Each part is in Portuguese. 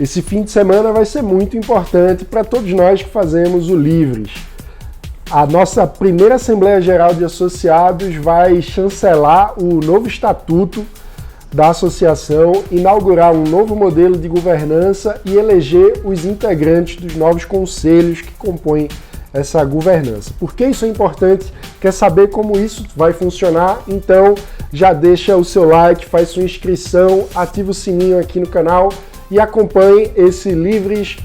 Esse fim de semana vai ser muito importante para todos nós que fazemos o Livres. A nossa primeira Assembleia Geral de Associados vai chancelar o novo estatuto da associação, inaugurar um novo modelo de governança e eleger os integrantes dos novos conselhos que compõem essa governança. Por que isso é importante? Quer saber como isso vai funcionar? Então já deixa o seu like, faz sua inscrição, ativa o sininho aqui no canal e acompanhe esse Livres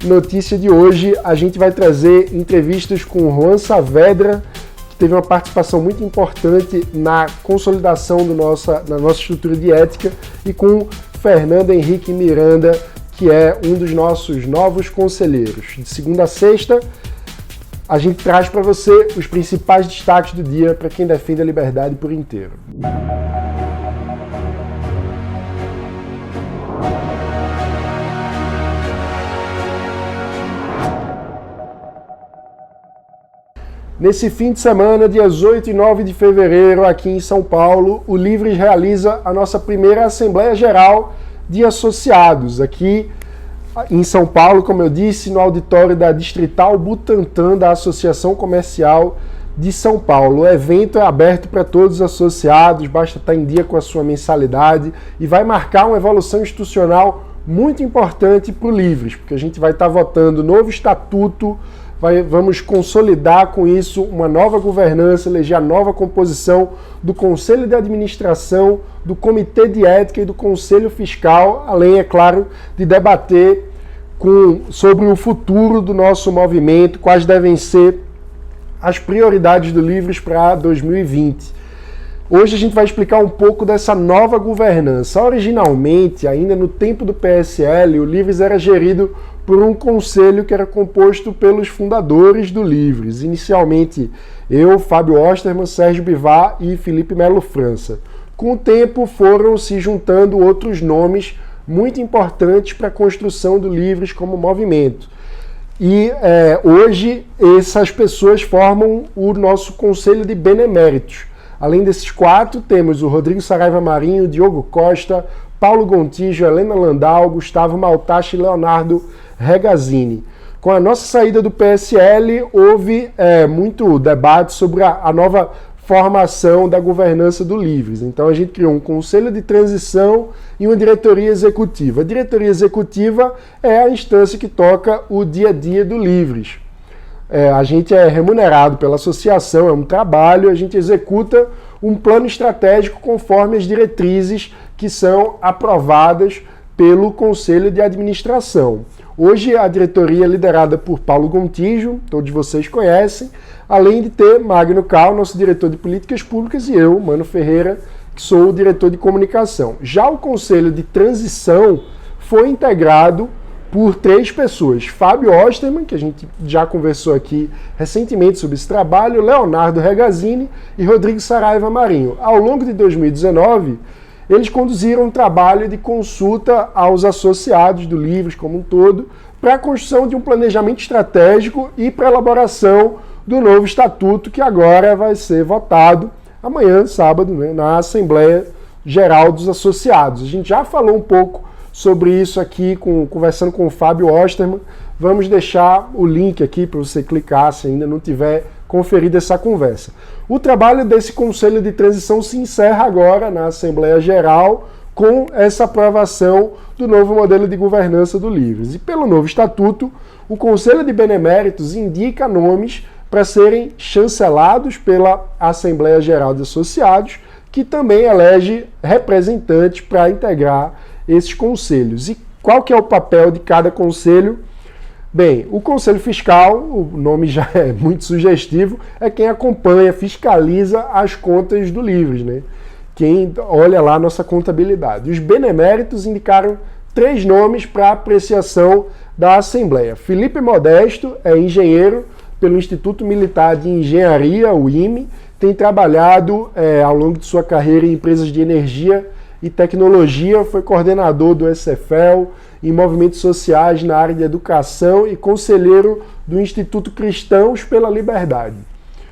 Notícia de hoje. A gente vai trazer entrevistas com o Juan Saavedra, que teve uma participação muito importante na consolidação da nossa estrutura de ética, e com Fernando Henrique Miranda, que é um dos nossos novos conselheiros. De segunda a sexta, a gente traz para você os principais destaques do dia para quem defende a liberdade por inteiro. Nesse fim de semana, dias 8 e 9 de fevereiro, aqui em São Paulo, o Livres realiza a nossa primeira Assembleia Geral de Associados. Aqui em São Paulo, como eu disse, no auditório da Distrital Butantã da Associação Comercial de São Paulo. O evento é aberto para todos os associados, basta estar em dia com a sua mensalidade, e vai marcar uma evolução institucional muito importante para o Livres, porque a gente vai estar votando novo estatuto, vamos consolidar com isso uma nova governança, eleger a nova composição do Conselho de Administração, do Comitê de Ética e do Conselho Fiscal, além, é claro, de debater sobre o futuro do nosso movimento, quais devem ser as prioridades do Livres para 2020. Hoje a gente vai explicar um pouco dessa nova governança. Originalmente, ainda no tempo do PSL, o Livres era gerido por um conselho que era composto pelos fundadores do Livres. Inicialmente, eu, Fábio Osterman, Sérgio Bivar e Felipe Melo França. Com o tempo, foram se juntando outros nomes muito importantes para a construção do Livres como movimento. E hoje, essas pessoas formam o nosso Conselho de Beneméritos. Além desses quatro, temos o Rodrigo Saraiva Marinho, Diogo Costa, Paulo Gontijo, Helena Landau, Gustavo Maltache e Leonardo Regazzini. Com a nossa saída do PSL, houve muito debate sobre a nova formação da governança do Livres. Então a gente criou um conselho de transição e uma diretoria executiva. A diretoria executiva é a instância que toca o dia a dia do Livres. A gente é remunerado pela associação, é um trabalho, a gente executa um plano estratégico conforme as diretrizes que são aprovadas pelo Conselho de Administração. Hoje a diretoria é liderada por Paulo Gontijo, todos vocês conhecem, além de ter Magno Cal, nosso diretor de políticas públicas, e eu, Mano Ferreira, que sou o diretor de comunicação. Já o Conselho de Transição foi integrado por três pessoas: Fábio Osterman, que a gente já conversou aqui recentemente sobre esse trabalho, Leonardo Regazzini e Rodrigo Saraiva Marinho. Ao longo de 2019, eles conduziram um trabalho de consulta aos associados do Livres como um todo, para a construção de um planejamento estratégico e para a elaboração do novo estatuto, que agora vai ser votado amanhã, sábado, né, na Assembleia Geral dos Associados. A gente já falou um pouco sobre isso aqui, conversando com o Fábio Osterman. Vamos deixar o link aqui para você clicar se ainda não tiver conferido essa conversa. O trabalho desse Conselho de Transição se encerra agora na Assembleia Geral com essa aprovação do novo modelo de governança do Livres. E pelo novo estatuto, o Conselho de Beneméritos indica nomes para serem chancelados pela Assembleia Geral de Associados, que também elege representantes para integrar esses conselhos. E qual que é o papel de cada conselho? Bem, o Conselho Fiscal, o nome já é muito sugestivo, é quem acompanha, fiscaliza as contas do Livres, né? Quem olha lá a nossa contabilidade. Os beneméritos indicaram três nomes para apreciação da Assembleia. Felipe Modesto é engenheiro pelo Instituto Militar de Engenharia, o IME, tem trabalhado ao longo de sua carreira em empresas de energia e tecnologia, foi coordenador do SFL, em movimentos sociais na área de educação e conselheiro do Instituto Cristãos pela Liberdade.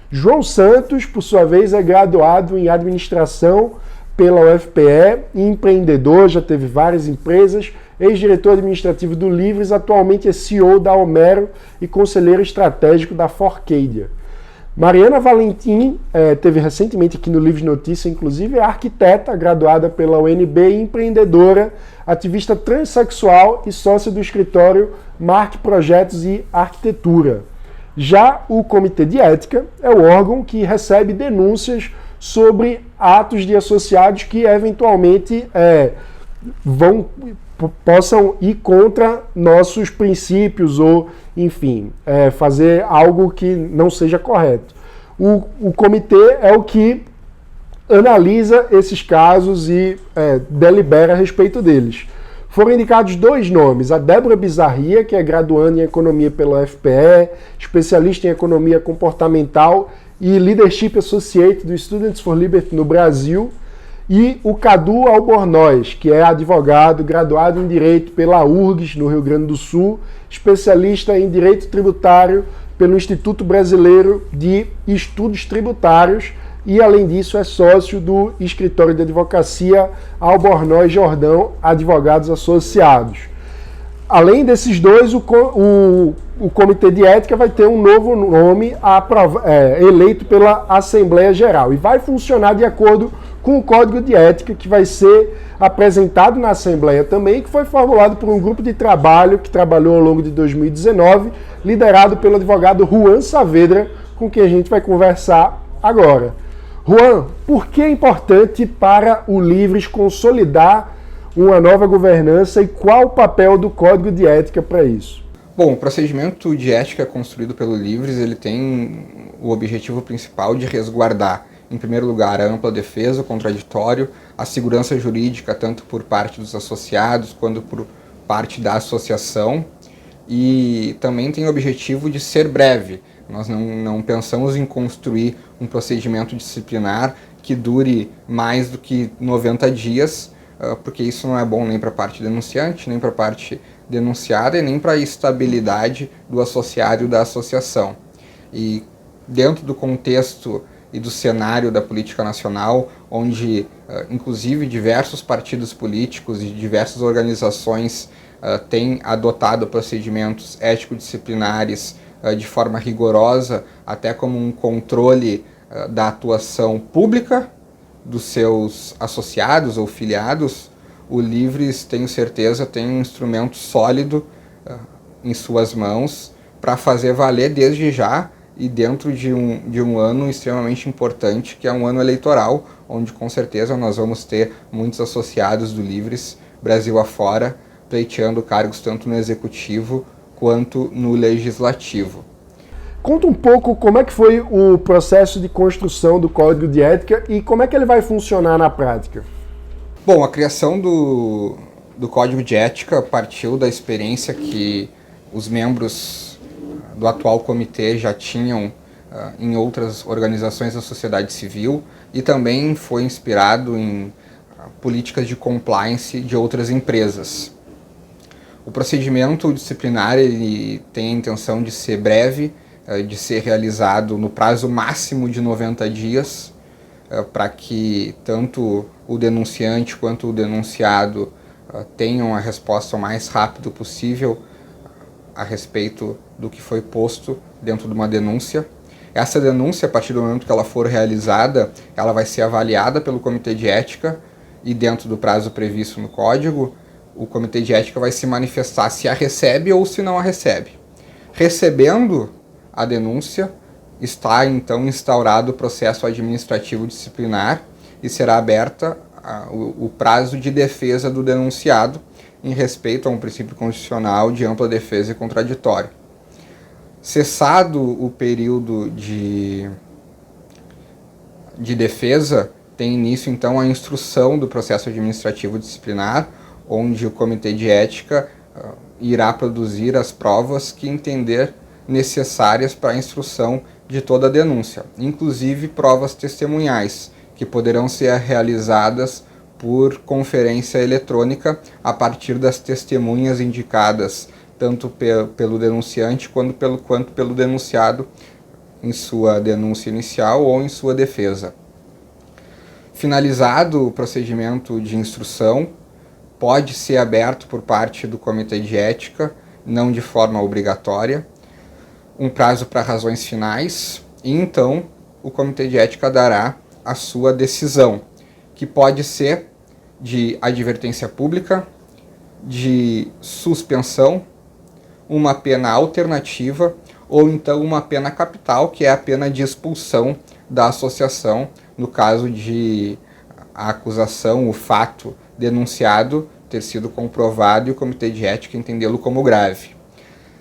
João Santos, por sua vez, é graduado em administração pela UFPE, empreendedor, já teve várias empresas, ex-diretor administrativo do Livres, atualmente é CEO da Homero e conselheiro estratégico da Forcadia. Mariana Valentim teve recentemente aqui no Livres Notícia, inclusive é arquiteta, graduada pela UNB e empreendedora, ativista transexual e sócia do escritório Marque Projetos e Arquitetura. Já o Comitê de Ética é o órgão que recebe denúncias sobre atos de associados que eventualmente possam ir contra nossos princípios ou, enfim, fazer algo que não seja correto. O comitê é o que analisa esses casos e delibera a respeito deles. Foram indicados 2 nomes, a Débora Bizarria, que é graduanda em Economia pela FPE, especialista em Economia Comportamental e Leadership Associate do Students for Liberty no Brasil, e o Cadu Albornoz, que é advogado, graduado em Direito pela URGS, no Rio Grande do Sul, especialista em Direito Tributário pelo Instituto Brasileiro de Estudos Tributários e, além disso, é sócio do escritório de advocacia Albornoz Jordão Advogados Associados. Além desses 2, o Comitê de Ética vai ter um novo nome eleito pela Assembleia Geral e vai funcionar de acordo com o Código de Ética que vai ser apresentado na Assembleia também, que foi formulado por um grupo de trabalho que trabalhou ao longo de 2019, liderado pelo advogado Juan Saavedra, com quem a gente vai conversar agora. Juan, por que é importante para o Livres consolidar uma nova governança e qual o papel do Código de Ética para isso? Bom, o procedimento de ética construído pelo Livres, ele tem o objetivo principal de resguardar, em primeiro lugar, a ampla defesa, o contraditório, a segurança jurídica, tanto por parte dos associados quanto por parte da associação, e também tem o objetivo de ser breve. Nós não pensamos em construir um procedimento disciplinar que dure mais do que 90 dias, porque isso não é bom nem para a parte denunciante, nem para a parte denunciada e nem para a estabilidade do associado e da associação. E dentro do contexto e do cenário da política nacional, onde inclusive diversos partidos políticos e diversas organizações têm adotado procedimentos ético-disciplinares de forma rigorosa, até como um controle da atuação pública dos seus associados ou filiados, o Livres, tenho certeza, tem um instrumento sólido em suas mãos para fazer valer desde já e dentro de um ano extremamente importante, que é um ano eleitoral, onde com certeza nós vamos ter muitos associados do Livres, Brasil afora, pleiteando cargos tanto no Executivo quanto no Legislativo. Conta um pouco como é que foi o processo de construção do Código de Ética e como é que ele vai funcionar na prática. Bom, a criação do Código de Ética partiu da experiência que os membros do atual comitê já tinham em outras organizações da sociedade civil e também foi inspirado em políticas de compliance de outras empresas. O procedimento disciplinar ele tem a intenção de ser breve, de ser realizado no prazo máximo de 90 dias, para que tanto o denunciante quanto o denunciado tenham a resposta o mais rápido possível a respeito do que foi posto dentro de uma denúncia. Essa denúncia, a partir do momento que ela for realizada, ela vai ser avaliada pelo Comitê de Ética e dentro do prazo previsto no Código, o Comitê de Ética vai se manifestar se a recebe ou se não a recebe. Recebendo a denúncia, está então instaurado o processo administrativo disciplinar e será aberta o prazo de defesa do denunciado em respeito a um princípio constitucional de ampla defesa e contraditório. Cessado o período de defesa, tem início então a instrução do processo administrativo disciplinar, onde o Comitê de Ética irá produzir as provas que entender necessárias para a instrução de toda a denúncia, inclusive provas testemunhais, que poderão ser realizadas por conferência eletrônica a partir das testemunhas indicadas tanto pelo denunciante quanto pelo denunciado em sua denúncia inicial ou em sua defesa. Finalizado o procedimento de instrução, pode ser aberto por parte do Comitê de Ética, não de forma obrigatória, um prazo para razões finais, e então o Comitê de Ética dará a sua decisão, que pode ser de advertência pública, de suspensão, uma pena alternativa ou então uma pena capital, que é a pena de expulsão da associação, no caso de a acusação, o fato denunciado ter sido comprovado e o Comitê de Ética entendê-lo como grave.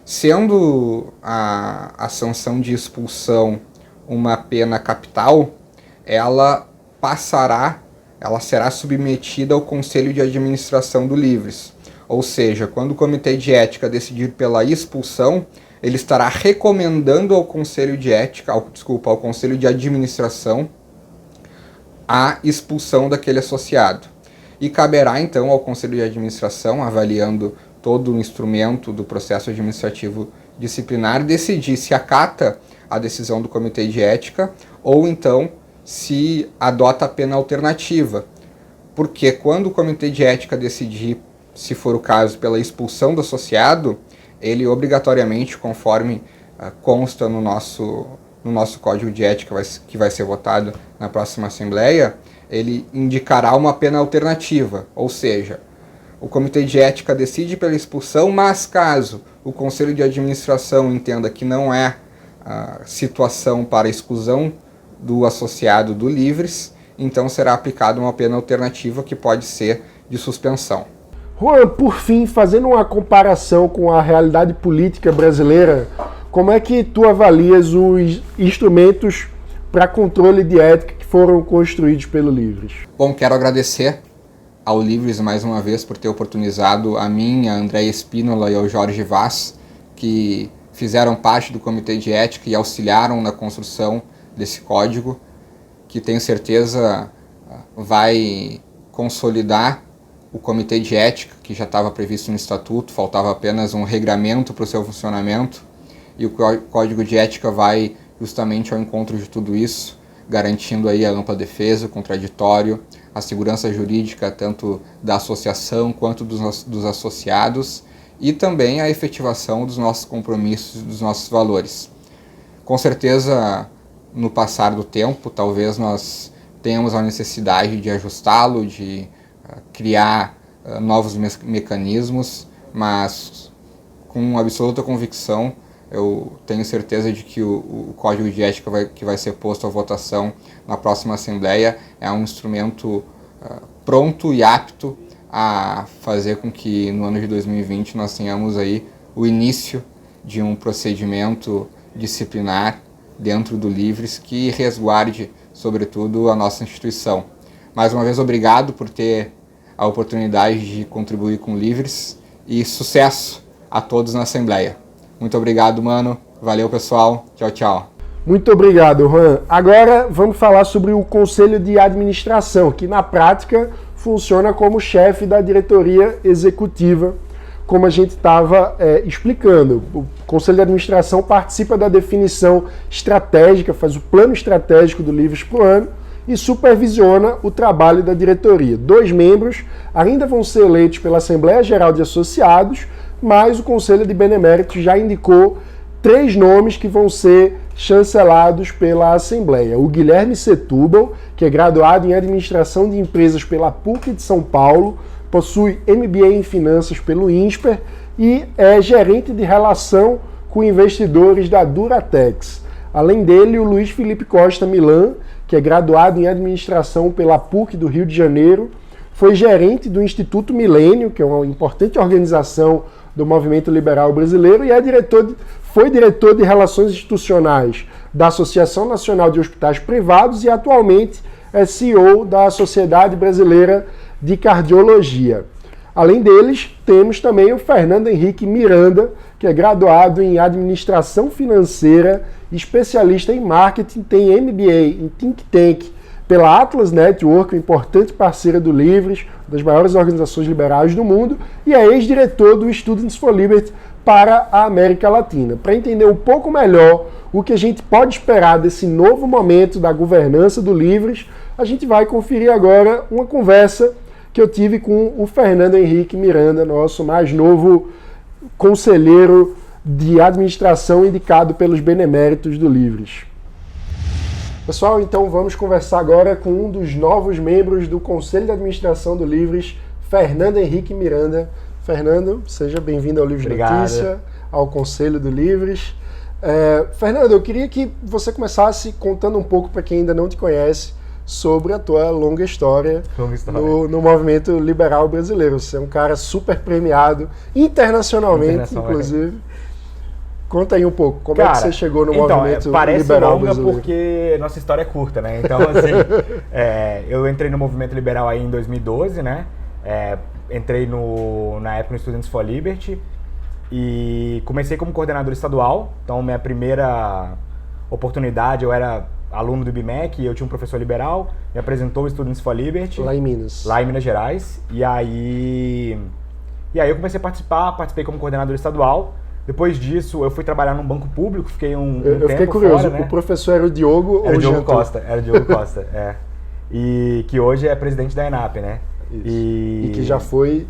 Sendo a sanção de expulsão uma pena capital, ela será submetida ao Conselho de Administração do Livres. Ou seja, quando o Comitê de Ética decidir pela expulsão, ele estará recomendando ao Conselho de Ética, ao Conselho de Administração, a expulsão daquele associado. E caberá então ao Conselho de Administração, avaliando todo o instrumento do processo administrativo disciplinar, decidir se acata a decisão do Comitê de Ética ou então se adota a pena alternativa. Porque quando o Comitê de Ética decidir, se for o caso, pela expulsão do associado, ele obrigatoriamente, conforme consta no nosso Código de Ética que vai ser votado na próxima Assembleia, ele indicará uma pena alternativa, ou seja, o Comitê de Ética decide pela expulsão, mas caso o Conselho de Administração entenda que não é situação para exclusão do associado do Livres, então será aplicada uma pena alternativa que pode ser de suspensão. Juan, por fim, fazendo uma comparação com a realidade política brasileira, como é que tu avalias os instrumentos para controle de ética que foram construídos pelo Livres? Bom, quero agradecer ao Livres mais uma vez por ter oportunizado a mim, a Andréia Espínola e ao Jorge Vaz, que fizeram parte do Comitê de Ética e auxiliaram na construção desse código, que tenho certeza vai consolidar o Comitê de Ética, que já estava previsto no Estatuto, faltava apenas um regramento para o seu funcionamento, e o Código de Ética vai justamente ao encontro de tudo isso, garantindo aí a ampla defesa, o contraditório, a segurança jurídica tanto da associação quanto dos associados, e também a efetivação dos nossos compromissos, dos nossos valores. Com certeza, no passar do tempo, talvez nós tenhamos a necessidade de ajustá-lo, de criar novos mecanismos, mas com absoluta convicção eu tenho certeza de que o Código de Ética que vai ser posto à votação na próxima Assembleia é um instrumento pronto e apto a fazer com que no ano de 2020 nós tenhamos aí o início de um procedimento disciplinar dentro do Livres que resguarde, sobretudo, a nossa instituição. Mais uma vez, obrigado por ter a oportunidade de contribuir com o Livres e sucesso a todos na Assembleia. Muito obrigado, mano. Valeu, pessoal. Tchau, tchau. Muito obrigado, Juan. Agora vamos falar sobre o Conselho de Administração, que na prática funciona como chefe da diretoria executiva, como a gente estava explicando. O Conselho de Administração participa da definição estratégica, faz o plano estratégico do Livres para o ano e supervisiona o trabalho da diretoria. 2 membros ainda vão ser eleitos pela Assembleia Geral de Associados, mas o Conselho de Beneméritos já indicou 3 nomes que vão ser chancelados pela Assembleia. O Guilherme Setúbal, que é graduado em Administração de Empresas pela PUC de São Paulo, possui MBA em Finanças pelo INSPER e é gerente de relação com investidores da Duratex. Além dele, o Luiz Felipe Costa Milan, que é graduado em Administração pela PUC do Rio de Janeiro, foi gerente do Instituto Milênio, que é uma importante organização do movimento liberal brasileiro, e foi diretor de Relações Institucionais da Associação Nacional de Hospitais Privados e atualmente é CEO da Sociedade Brasileira de Cardiologia. Além deles, temos também o Fernando Henrique Miranda, que é graduado em Administração Financeira, especialista em Marketing, tem MBA em Think Tank pela Atlas Network, uma importante parceira do Livres, das maiores organizações liberais do mundo, e é ex-diretor do Students for Liberty para a América Latina. Para entender um pouco melhor o que a gente pode esperar desse novo momento da governança do Livres, a gente vai conferir agora uma conversa que eu tive com o Fernando Henrique Miranda, nosso mais novo conselheiro de administração indicado pelos beneméritos do Livres. Pessoal, então vamos conversar agora com um dos novos membros do Conselho de Administração do Livres, Fernando Henrique Miranda. Fernando, seja bem-vindo ao Livres Notícia, ao Conselho do Livres. Fernando, eu queria que você começasse contando um pouco para quem ainda não te conhece sobre a tua longa história no movimento liberal brasileiro. Você é um cara super premiado, internacionalmente, inclusive. Conta aí um pouco, como é que você chegou no movimento liberal brasileiro? Parece longa porque nossa história é curta, né? Então, assim, eu entrei no movimento liberal aí em 2012, né? Entrei na época no Students for Liberty e comecei como coordenador estadual. Então, minha primeira oportunidade, eu era aluno do IBMEC e eu tinha um professor liberal, me apresentou o Students for Liberty. Lá em Minas. Lá em Minas Gerais. E aí eu comecei a participei como coordenador estadual. Depois disso, eu fui trabalhar num banco público, fiquei um tempo Eu fiquei curioso, fora, né? O professor era o Diogo ou o Diogo Costa? Era o Diogo Costa, E que hoje é presidente da ENAP, né? E que já foi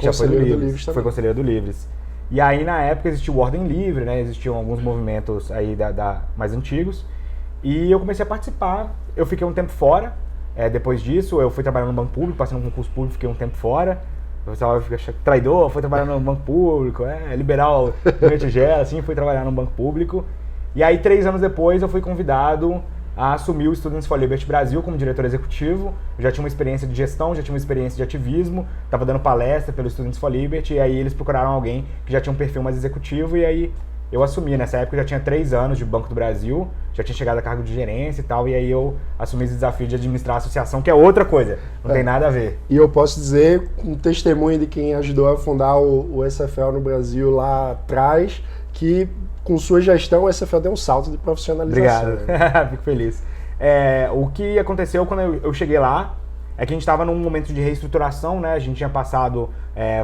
conselheiro do Livres também. Foi conselheiro do Livres. E aí, na época, existia o Ordem Livre, né? Existiam alguns movimentos aí mais antigos. E eu comecei a participar. Eu fiquei um tempo fora. Depois disso, eu fui trabalhar no banco público, passei no concurso público, fiquei um tempo fora. O pessoal fica traidor, foi trabalhar no banco público, liberal, assim, fui trabalhar no banco público. E aí, 3 anos depois, eu fui convidado a assumir o Students for Liberty Brasil como diretor executivo. Eu já tinha uma experiência de gestão, já tinha uma experiência de ativismo, estava dando palestra pelo Students for Liberty, e aí eles procuraram alguém que já tinha um perfil mais executivo, e aí eu assumi. Nessa época eu já tinha 3 anos de Banco do Brasil, já tinha chegado a cargo de gerência e tal, e aí eu assumi esse desafio de administrar a associação, que é outra coisa, não tem nada a ver. E eu posso dizer, um testemunho de quem ajudou a fundar o SFL no Brasil lá atrás, que com sua gestão o SFL deu um salto de profissionalização. Obrigado, né? Fico feliz. O que aconteceu quando eu cheguei lá é que a gente estava num momento de reestruturação, né? A gente tinha passado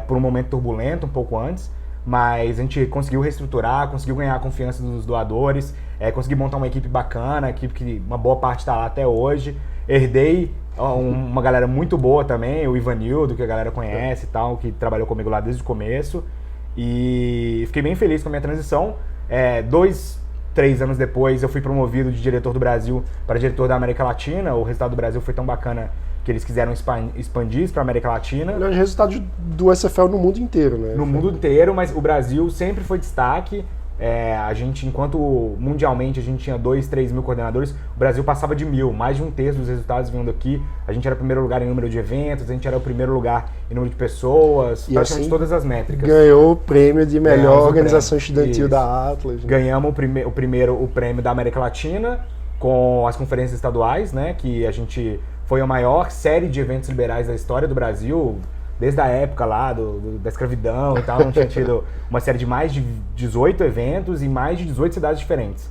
por um momento turbulento um pouco antes, mas a gente conseguiu reestruturar, conseguiu ganhar a confiança dos doadores, conseguiu montar uma equipe bacana, equipe que uma boa parte está lá até hoje. Herdei uma galera muito boa também, o Ivanildo, que a galera conhece e tal, que trabalhou comigo lá desde o começo. E fiquei bem feliz com a minha transição. 2, 3 anos depois eu fui promovido de diretor do Brasil para diretor da América Latina. O resultado do Brasil foi tão bacana que eles quiseram expandir isso para a América Latina. Os resultados do SFL no mundo inteiro, né? No mundo inteiro, mas o Brasil sempre foi destaque. A gente, enquanto mundialmente a gente tinha 2, 3 mil coordenadores, o Brasil passava de 1.000, mais de 1/3 dos resultados vinham daqui. A gente era o primeiro lugar em número de eventos, a gente era o primeiro lugar em número de pessoas, e praticamente assim, todas as métricas. Ganhou o prêmio de melhor organização estudantil da Atlas. Né? Ganhamos o prêmio da América Latina com as conferências estaduais, né, que a gente foi a maior série de eventos liberais da história do Brasil. Desde a época lá da escravidão e tal, não tinha tido uma série de mais de 18 eventos em mais de 18 cidades diferentes.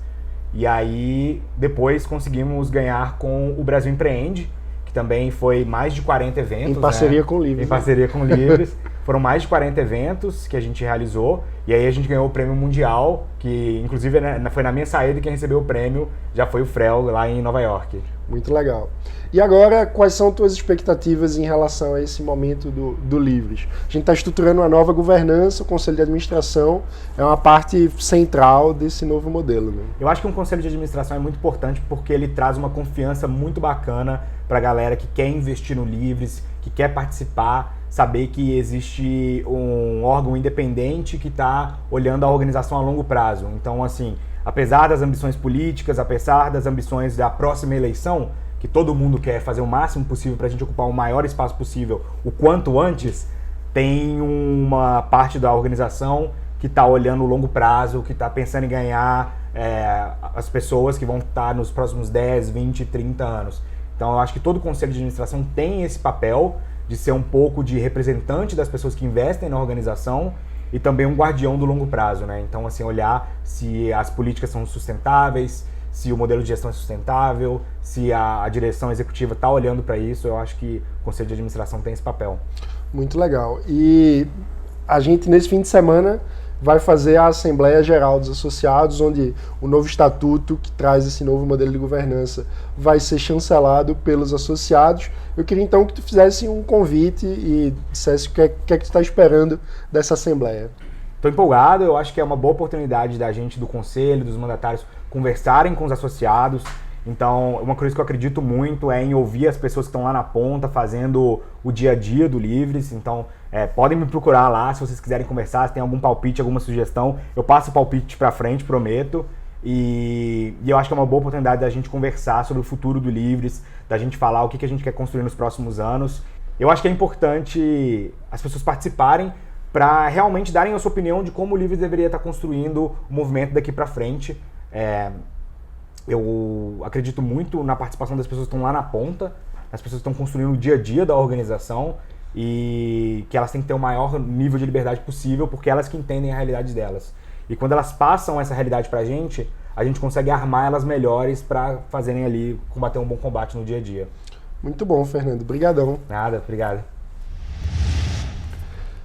E aí, depois conseguimos ganhar com o Brasil Empreende, que também foi mais de 40 eventos. Em parceria com o Livres. Em parceria com o Livres. Foram mais de 40 eventos que a gente realizou. E aí a gente ganhou o prêmio mundial, que inclusive foi na minha saída quem recebeu o prêmio, já foi o Frel lá em Nova York. Muito legal. E agora, quais são tuas expectativas em relação a esse momento do Livres? A gente está estruturando uma nova governança, o Conselho de Administração é uma parte central desse novo modelo. Né? Eu acho que um Conselho de Administração é muito importante porque ele traz uma confiança muito bacana para a galera que quer investir no Livres, que quer participar, saber que existe um órgão independente que está olhando a organização a longo prazo. Então, assim, apesar das ambições políticas, apesar das ambições da próxima eleição, que todo mundo quer fazer o máximo possível para a gente ocupar o maior espaço possível o quanto antes, tem uma parte da organização que está olhando o longo prazo, que está pensando em ganhar as pessoas que vão estar nos próximos 10, 20, 30 anos. Então eu acho que todo conselho de administração tem esse papel de ser um pouco de representante das pessoas que investem na organização e também um guardião do longo prazo, né? Então, assim, olhar se as políticas são sustentáveis, se o modelo de gestão é sustentável, se a direção executiva está olhando para isso. Eu acho que o Conselho de Administração tem esse papel. Muito legal. E a gente, nesse fim de semana, vai fazer a Assembleia Geral dos Associados, onde o novo estatuto que traz esse novo modelo de governança vai ser chancelado pelos associados. Eu queria então que tu fizesse um convite e dissesse o que é que tu está esperando dessa Assembleia. Estou empolgado, eu acho que é uma boa oportunidade da gente, do Conselho, dos mandatários, conversarem com os associados. Então, uma coisa que eu acredito muito é em ouvir as pessoas que estão lá na ponta, fazendo o dia a dia do Livres. Então, podem me procurar lá se vocês quiserem conversar, se tem algum palpite, alguma sugestão. Eu passo o palpite para frente, prometo. E eu acho que é uma boa oportunidade da gente conversar sobre o futuro do Livres, da gente falar o que a gente quer construir nos próximos anos. Eu acho que é importante as pessoas participarem para realmente darem a sua opinião de como o Livres deveria estar construindo o movimento daqui para frente. Eu acredito muito na participação das pessoas que estão lá na ponta, as pessoas que estão construindo o dia a dia da organização e que elas têm que ter o maior nível de liberdade possível porque elas que entendem a realidade delas. E quando elas passam essa realidade pra gente, a gente consegue armar elas melhores para fazerem ali, combater um bom combate no dia a dia. Muito bom, Fernando. Obrigadão. Nada, obrigado.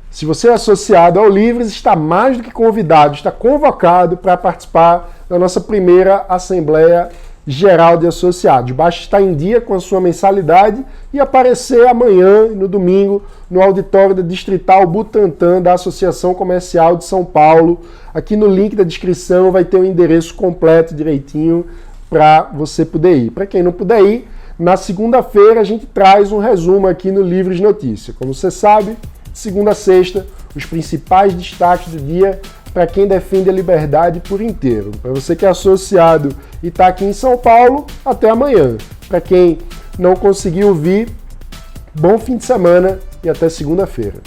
Se você é associado ao Livres, está mais do que convidado, está convocado para participar da nossa primeira Assembleia Geral de Associados. Basta estar em dia com a sua mensalidade e aparecer amanhã, no domingo, no auditório da Distrital Butantã da Associação Comercial de São Paulo. Aqui no link da descrição vai ter o endereço completo, direitinho, para você poder ir. Para quem não puder ir, na segunda-feira a gente traz um resumo aqui no Livres Notícia. Como você sabe, segunda a sexta, os principais destaques do dia para quem defende a liberdade por inteiro. Para você que é associado e está aqui em São Paulo, até amanhã. Para quem não conseguiu vir, bom fim de semana e até segunda-feira.